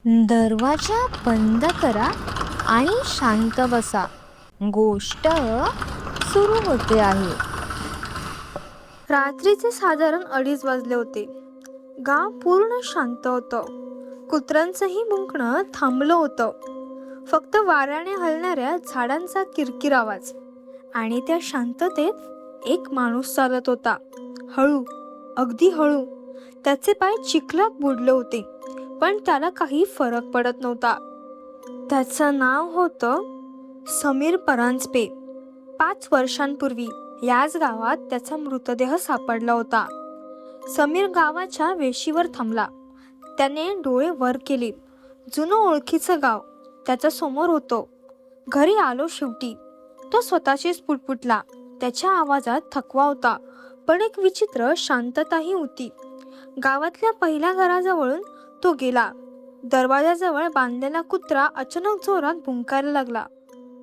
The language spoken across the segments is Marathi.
दरवाजा बंद करा आणि शांत बसा. गोष्ट सुरू होते आहे. रात्रीचे साधारण 2:30 वाजले होते. गाव पूर्ण शांत होतं. कुत्र्यांचंही भुंकणं थांबलं होतं. फक्त वाऱ्याने हलणाऱ्या झाडांचा किरकिर आवाज. आणि त्या शांततेत एक माणूस चालत होता. हळू, अगदी हळू. त्याचे पाय चिखलात बुडले होते, पण त्याला काही फरक पडत नव्हता. त्याचं नाव होतं समीर परांजपे. 5 वर्षांपूर्वी याच गावात त्याचा मृतदेह सापडला होता. समीर गावाच्या वेशीवर थांबला. त्याने डोळे वर केले. जुनं ओळखीचं गाव त्याच्या समोर होतं. घरी आलो शेवटी, तो स्वतःशीच पुटपुटला. त्याच्या आवाजात थकवा होता, पण एक विचित्र शांतताही होती. गावातल्या पहिल्या घराजवळून तो गेला. दरवाजाजवळ बांधलेला कुत्रा अचानक जोरात भुंकायला लागला,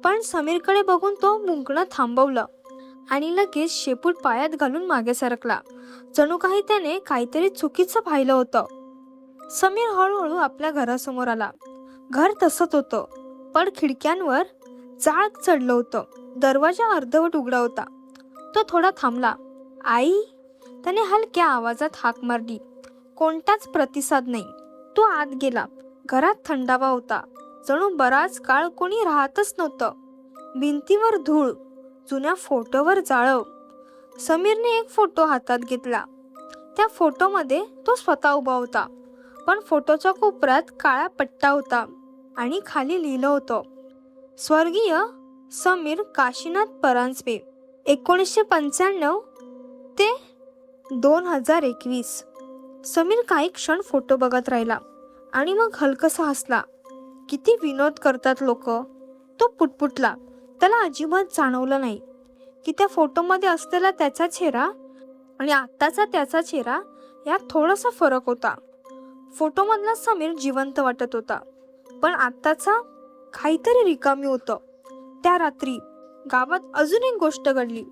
पण समीरकडे बघून तो भुंकणं थांबवलं आणि लगेच शेपूट पायात घालून मागे सरकला. जणू काही त्याने काहीतरी चुकीचं पाहिलं होतं. समीर हळूहळू आपल्या घरासमोर आला. घर तसंच होतं, पण खिडक्यांवर जाळ चढलं होतं. दरवाजा अर्धवट उघडा होता. तो थोडा थांबला. आई, त्याने हलक्या आवाजात हाक मारली. कोणताच प्रतिसाद नाही. तो आत गेला. घरात थंडावा होता. जणू बराच काळ कोणी राहतच नव्हतं. भिंतीवर धूळ, जुन्या फोटोवर जाळव. समीरने एक फोटो हातात घेतला. त्या फोटोमध्ये तो स्वतः उभा होता, पण फोटोच्या कोपऱ्यात काळा पट्टा होता आणि खाली लिहिलं होतं, स्वर्गीय समीर काशीनाथ परांजपे, 1995 ते 2021. समीर काही क्षण फोटो बघत राहिला आणि मग हलकसा हसला. किती विनोद करतात लोक, तो पुटपुटला. त्याला अजिबात जाणवलं नाही की त्या फोटोमध्ये असलेला त्याचा चेहरा आणि आत्ताचा त्याचा चेहरा यात थोडासा फरक होता. फोटोमधला समीर जिवंत वाटत होता, पण आत्ताचा काहीतरी रिकामी होतं. त्या रात्री गावात अजून एक गोष्ट घडली.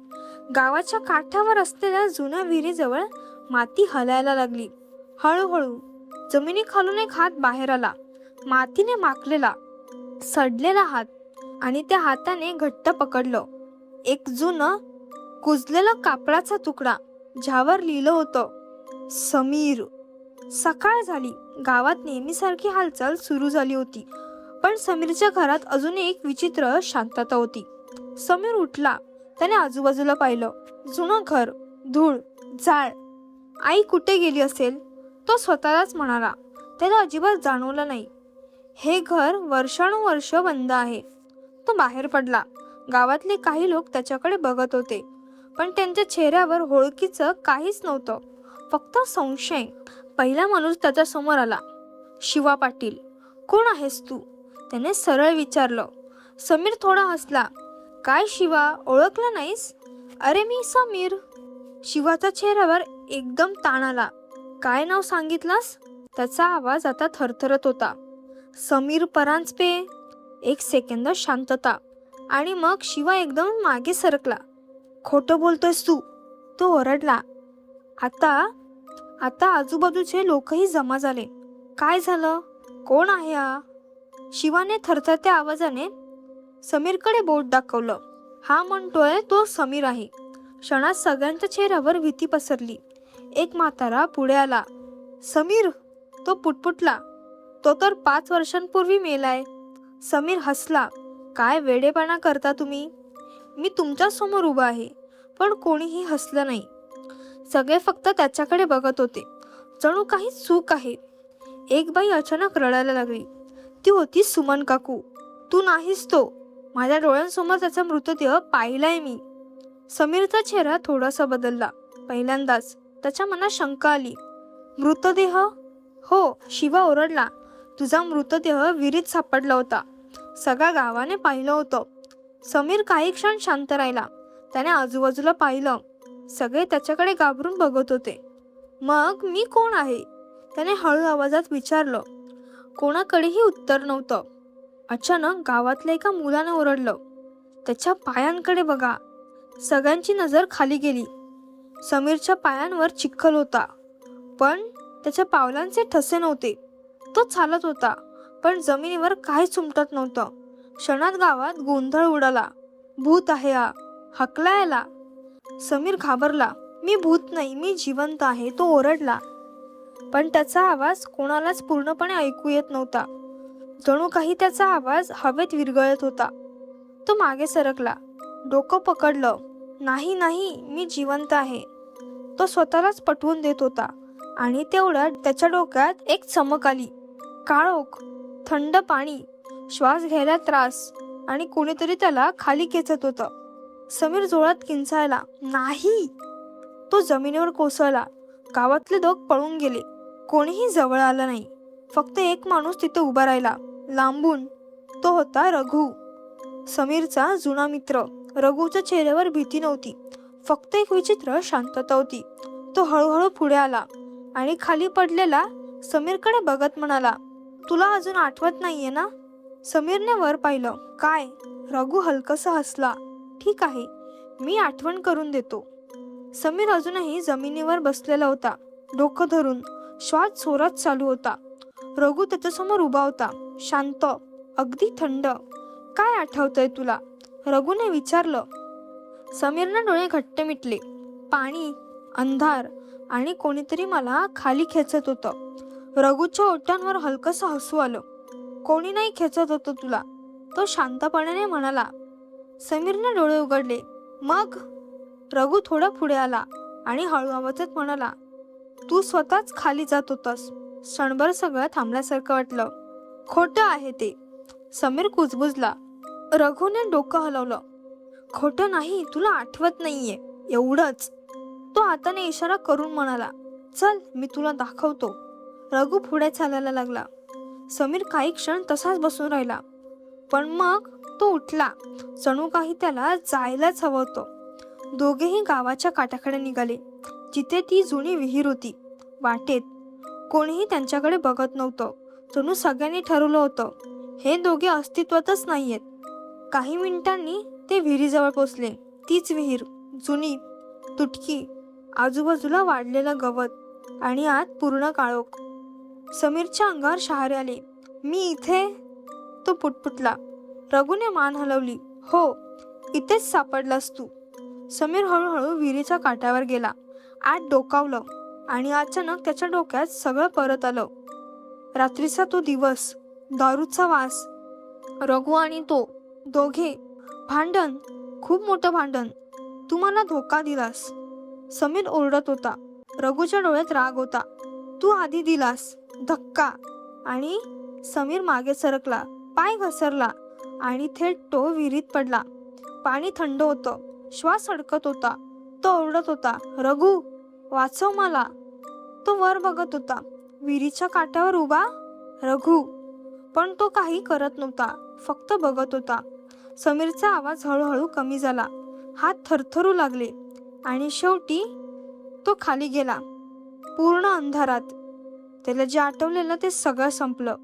गावाच्या काठावर असलेल्या जुन्या विहिरीजवळ माती हलायला लागली. हळूहळू जमिनीखालून एक हात बाहेर आला. मातीने माखलेला, सडलेला हात, आणि त्या हाताने घट्ट पकडलं एक जुनं कुजलेलं कापडाचा तुकडा, ज्यावर लिहिलं होतं, समीर. सकाळ झाली. गावात नेहमीसारखी हालचाल सुरू झाली होती, पण समीरच्या घरात अजून एक विचित्र शांतता होती. समीर उठला. त्याने आजूबाजूला पाहिलं. जुनं घर, धूळ, जाळ. आई कुठे गेली असेल, तो स्वतःलाच म्हणाला. त्याला अजिबात जाणवलं नाही. हे घर वर्षानुवर्ष बंद आहे. तो बाहेर पडला. गावातले काही लोक त्याच्याकडे बघत होते, पण त्यांच्या चेहऱ्यावर ओळखीचं काहीच नव्हतं, फक्त संशय. पहिला माणूस त्याच्या समोर आला. शिवा पाटील. कोण आहेस तू, त्याने सरळ विचारलं. समीर थोडा हसला. काय शिवा, ओळखलं नाहीस? अरे मी समीर. शिवाच्या चेहऱ्यावर एकदम ताण आला. काय नाव सांगितलास? त्याचा आवाज आता थरथरत होता. समीर परांजपे. एक सेकंद शांतता, आणि मग शिवा एकदम मागे सरकला. खोटं बोलतोयस तू, तो ओरडला. आता आजूबाजूचे लोकही जमा झाले. काय झालं, कोण आहे हा? शिवाने थरथरत्या आवाजाने समीरकडे बोट दाखवलं. हा म्हणतोय तो समीर आहे. क्षणात सगळ्यांच्या चेहऱ्यावर भीती पसरली. एक म्हातारा पुढे आला. समीर, तो पुटपुटला. तो तर 5 वर्षांपूर्वी मेलाय. समीर हसला. काय वेडेपणा करता तुम्ही, मी तुमच्या समोर उभा आहे. पण कोणीही हसलं नाही. सगळे फक्त त्याच्याकडे बघत होते, जणू काही चूक आहे. एक बाई अचानक रडायला लागली. ती होती सुमन काकू. तू नाहीस तो. माझ्या डोळ्यांसमोर त्याचा मृतदेह पाहिलाय मी. समीरचा चेहरा थोडासा बदलला. पहिल्यांदाच त्याच्या मनात शंका आली. मृतदेह? हो, शिवा ओरडला. तुझा मृतदेह विहिरीत सापडला होता. सगळ्या गावाने पाहिलं होतं. समीर काही क्षण शांत राहिला. त्याने आजूबाजूला पाहिलं. सगळे त्याच्याकडे घाबरून बघत होते. मग मी कोण आहे, त्याने हळू आवाजात विचारलं. कोणाकडेही उत्तर नव्हतं. अचानक गावातल्या एका मुलाने ओरडलं, त्याच्या पायांकडे बघा. सगळ्यांची नजर खाली गेली. समीरच्या पायांवर चिखल होता, पण त्याच्या पावलांचे ठसे नव्हते. तो चालत होता, पण जमिनीवर काहीच उमटत नव्हतं. क्षणात गावात गोंधळ उडाला. भूत आहे हा, हकला याला. समीर घाबरला. मी भूत नाही, मी जिवंत आहे, तो ओरडला. पण त्याचा आवाज कोणालाच पूर्णपणे ऐकू येत नव्हता. जणू काही त्याचा आवाज हवेत विरघळत होता. तो मागे सरकला, डोकं पकडलं. नाही नाही, मी जिवंत आहे, तो स्वतःलाच पटवून देत होता. आणि तेवढ्यात त्याच्या डोक्यात एक चमक आली. काळोख, थंड पाणी, श्वास घ्यायला त्रास, आणि कोणीतरी त्याला खाली खेचत होतं. समीर जोरात किंचाळला, नाही. तो जमिनीवर कोसळला. गावातले लोक पळून गेले. कोणीही जवळ आलं नाही. फक्त एक माणूस तिथे उभा राहिला, लांबून. तो होता रघु, समीरचा जुना मित्र. रघुच्या चेहऱ्यावर भीती नव्हती, फक्त एक विचित्र शांतता होती. तो हळूहळू पुढे आला आणि खाली पडलेला समीरकडे बघत म्हणाला, तुला अजून आठवत नाहीये ना? समीरने वर पाहिलं. काय? रघु हलकसा हसला. ठीक आहे, मी आठवण करून देतो. समीर अजूनही जमिनीवर बसलेला होता, डोकं धरून. श्वास जोरात चालू होता. रघु त्याच्यासमोर उभा होता, शांत, अगदी थंड. काय आठवतंय तुला? रघुने विचारलं. समीरने डोळे घट्ट मिटले. पाणी, अंधार, आणि कोणीतरी मला खाली खेचत होतं. रघुच्या ओठांवर हलकसं हसू आलं. कोणी नाही खेचत होतं तुला, तो शांतपणाने म्हणाला. समीरने डोळे उघडले. मग? रघु थोडा पुढे आला आणि हळू आवाजात म्हणाला, तू स्वतःच खाली जात होतास. क्षणभर सगळं थांबल्यासारखं वाटलं. खोटं आहे ते. समीर कुजबुजला. रघुने डोकं हलवलं. खोटं नाही, तुला आठवत नाहीये, एवढंच. तो हाताने इशारा करून म्हणाला, चल, मी तुला दाखवतो. रघु पुढे चालायला लागला. समीर काही क्षण तसाच बसून राहिला. पण मग तो उठला. जणू काही त्याला जायलाच हवं होतं. दोघेही गावाच्या काठाकडे निघाले, जिथे ती जुनी विहीर होती. वाटेत कोणीही त्यांच्याकडे बघत नव्हतं. जणू सगळ्यांनी ठरवलं होतं, हे दोघे अस्तित्वातच नाहीयेत. काही मिनिटांनी ते विहिरीजवळ पोचले. तीच विहीर, जुनी, तुटकी, आजूबाजूला वाढलेलं गवत, आणि आत पूर्ण काळोख. समीरच्या अंगावर शहारे आले. मी इथे? तो पुटपुटला. रघुने मान हलवली. हो, इथेच सापडलास तू. समीर हळूहळू विहिरीच्या काठावर गेला. आत डोकावलं आणि अचानक त्याच्या डोक्यात सगळं परत आलं. रात्रीचा तो दिवस, दारूचा वास, रघु आणि तो दोघे, भांडण, खूप मोठं भांडण. तू मला धोका दिलास. समीर ओरडत होता. रघुच्या डोळ्यात राग होता. तू आधी दिलास धक्का. आणि समीर मागे सरकला, पाय घसरला आणि थेट तो विहिरीत पडला. पाणी थंड होतं, श्वास अडकत होता. तो ओरडत होता, रघु, वाचव मला. तो वर बघत होता, विहिरीच्या काठावर उभा रघु. पण तो काही करत नव्हता, फक्त बघत होता. समीरचा आवाज हळूहळू कमी झाला. हात थरथरू लागले आणि शेवटी तो खाली गेला, पूर्ण अंधारात. त्याला जे आठवलेलं ते सगळं संपलं.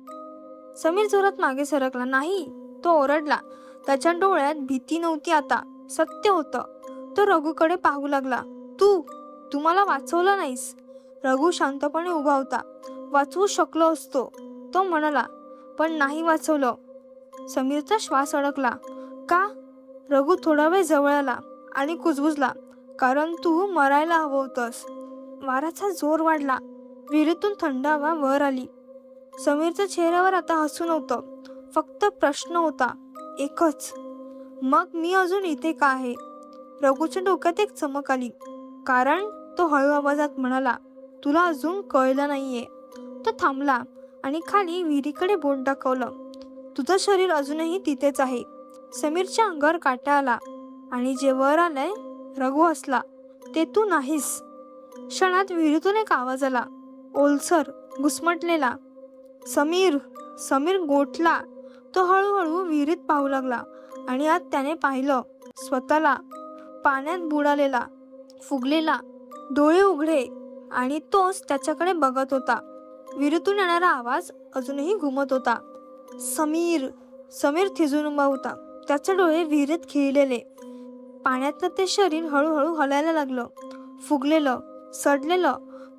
समीर जोरात मागे सरकला. नाही, तो ओरडला. त्याच्या डोळ्यात भीती नव्हती, आता सत्य होतं. तो रघुकडे पाहू लागला. तू मला वाचवलं नाहीस. रघु शांतपणे उभा होता. वाचवू शकलो असतो, तो म्हणाला, पण नाही वाचवलं. समीरचा श्वास अडकला. का? रघु थोडा वेळ जवळ आला आणि कुजबुजला. कारण तू मरायला हवं होतंस. वाऱ्याचा जोर वाढला. विहिरीतून थंड हवा वर आली. समीरच्या चेहऱ्यावर आता हसू नव्हतं, फक्त प्रश्न होता, एकच. मग मी अजून इथे का आहे? रघुच्या डोक्यात एक चमक आली. कारण तो हळू आवाजात म्हणाला, तुला अजून कळलं नाहीये. तो थांबला आणि खाली विहिरीकडे बोट दाखवलं. तुझं शरीर अजूनही तिथेच आहे. समीरच्या अंगावर काटा आला. आणि जे वर आलंय, रघु हसला, ते तू नाहीस. क्षणात विहिरीतून एक आवाज आला, ओलसर, घुसमटलेला. समीर. समीर गोठला. तो हळूहळू विहिरीत पाहू लागला आणि आत त्याने पाहिलं स्वतःला, पाण्यात बुडालेला, फुगलेला, डोळे उघडे, आणि तोच त्याच्याकडे बघत होता. विहिरीतून येणारा आवाज अजूनही घुमत होता. समीर. समीर थिजून उभा होता, त्याचे डोळे विहिरीत खिळलेले. पाण्यातलं ते शरीर हळूहळू हलायला लागलं, फुगलेलं, सडलेलं,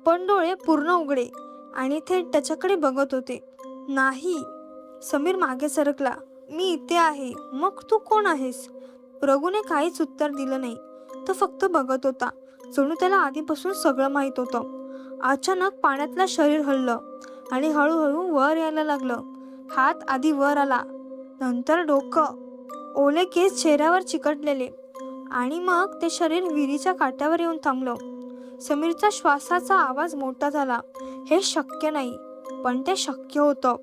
पण डोळे पूर्ण उघडे आणि थेट त्याच्याकडे बघत होते. नाही, समीर मागे सरकला. मी इथे आहे, मग तू कोण आहेस? रघुने काहीच उत्तर दिलं नाही. तो फक्त बघत होता, जणू त्याला आधीपासून सगळं माहित होतं. अचानक पाण्यातलं शरीर हललं आणि हळूहळू वर यायला लागलं. हात आधी वर आला, नंतर डोकं, ओले केस चेहऱ्यावर चिकटलेले, आणि मग ते शरीर विहिरीच्या काठावर येऊन थांबलं. समीरचा श्वासाचा आवाज मोठा झाला. हे शक्य नाही, पण ते शक्य होतं,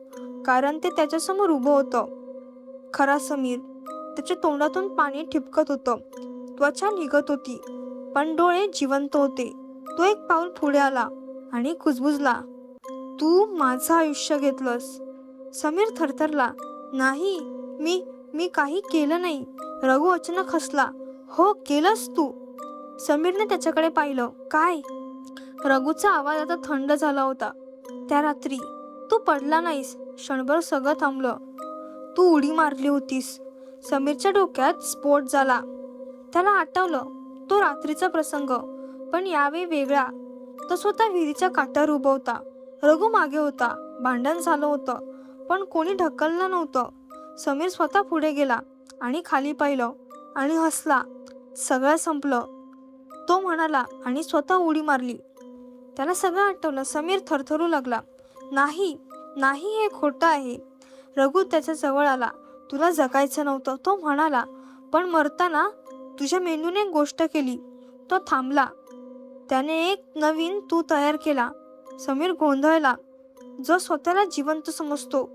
कारण ते त्याच्यासमोर उभं होतं. खरा समीर. त्याच्या तोंडातून पाणी ठिपकत होतं, त्वचा निघत होती, पण डोळे जिवंत होते. तो एक पाऊल पुढे आला आणि कुजबुजला. तू माझं आयुष्य घेतलंस. समीर थरथरला. नाही, मी काही केलं नाही. रघु अचानक हसला. हो, केलंस तू. समीरने त्याच्याकडे पाहिलं. काय? रघुचा आवाज आता थंड झाला होता. त्या रात्री तू पडला नाहीस. क्षणभर सगळं थांबलं. तू उडी मारली होतीस. समीरच्या डोक्यात स्फोट झाला. त्याला आठवलं तो रात्रीचा प्रसंग, पण यावेळी वेगळा. तो स्वतः विहिरीच्या काठावर उभा होता. रघु मागे होता. भांडण झालं होतं, पण कोणी ढकललं नव्हतं. समीर स्वतः पुढे गेला आणि खाली पाहिलं आणि हसला. सगळं संपलं, तो म्हणाला, आणि स्वतः उडी मारली. त्याला सगळं आठवलं. समीर थरथरू लागला. नाही नाही, हे खोटं आहे. रघु त्याच्या जवळ आला. तुला जगायचं नव्हतं, तो म्हणाला, पण मरताना तुझ्या मेंदूने एक गोष्ट केली. तो थांबला. त्याने एक नवीन तू तयार केला. समीर गोंधळला. जो स्वतःला जिवंत समजतो,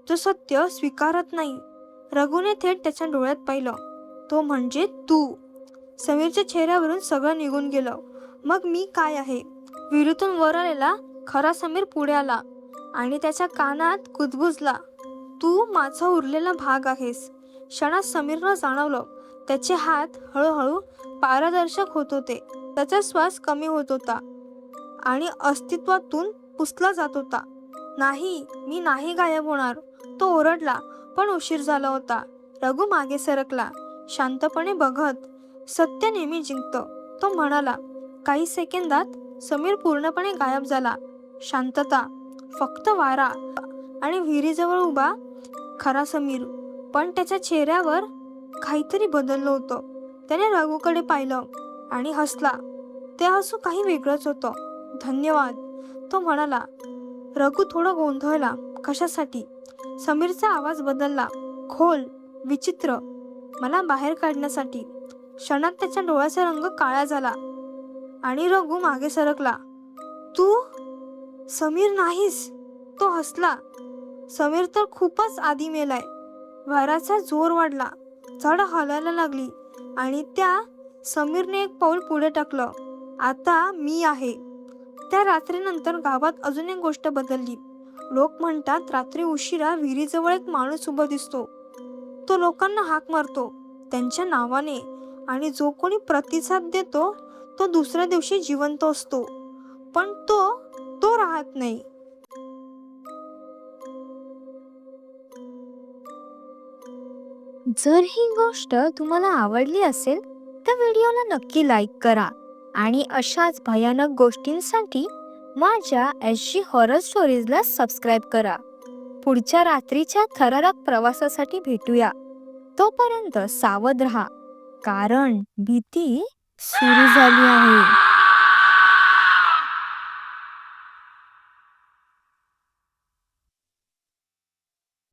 जो सत्य स्वीकारत नाही. रघुने थेट त्याच्या डोळ्यात पाहिलं. तो म्हणजे तू. समीरच्या चेहऱ्यावरून सगळं निघून गेलं. मग मी काय आहे? विहिरीतून वर आलेला खरा समीर पुढे आला आणि त्याच्या कानात कुजबुजला. तू माझा उरलेला भाग आहेस. क्षणात समीरला जाणवलं त्याचे हात हळूहळू पारदर्शक होत होते. त्याचा श्वास कमी होत होता आणि अस्तित्वातून पुसला जात होता. नाही, मी नाही गायब होणार. तो ओरडला, पण उशीर झाला होता. रघु मागे सरकला, शांतपणे बघत. सत्य नेहमी जिंकतं, तो म्हणाला. काही सेकंदात समीर पूर्णपणे गायब झाला. शांतता, फक्त वारा आणि विहिरीजवळ उभा खरा समीर. पण त्याच्या चेहऱ्यावर काहीतरी बदललं होतं. त्याने रघुकडे पाहिलं आणि हसला. ते हसू काही वेगळंच होतं. धन्यवाद, तो म्हणाला. रघु थोडा गोंधळला. कशासाठी? समीरचा आवाज बदलला, खोल, विचित्र. मला बाहेर काढण्यासाठी. क्षणात त्याच्या डोळ्याचा रंग काळा झाला आणि रघु मागे सरकला. तू समीर नाहीस, तो हसला. समीर तर खूपच आधी मेलाय. वाऱ्याचा जोर वाढला, झाडं हलायला लागली आणि त्या समीरने एक पाऊल पुढे टाकलं. आता मी आहे. त्या रात्रीनंतर गावात अजून एक गोष्ट बदलली. लोक म्हणतात रात्री उशिरा विहिरीजवळ एक माणूस उभा दिसतो. तो लोकांना हाक मारतो त्यांच्या नावाने, आणि जो कोणी प्रतिसाद देतो तो दुसऱ्या दिवशी जिवंत असतो. पण तो राहत नाही. जर ही गोष्ट तुम्हाला आवडली असेल तर व्हिडिओला नक्की लाईक करा आणि अशाच भयानक गोष्टींसाठी माझ्या SG हॉरर स्टोरीजला सबस्क्राईब करा. पुढच्या रात्रीच्या थरारक प्रवासासाठी भेटूया. तोपर्यंत सावध राहा, कारण भीती सुरू झाली आहे.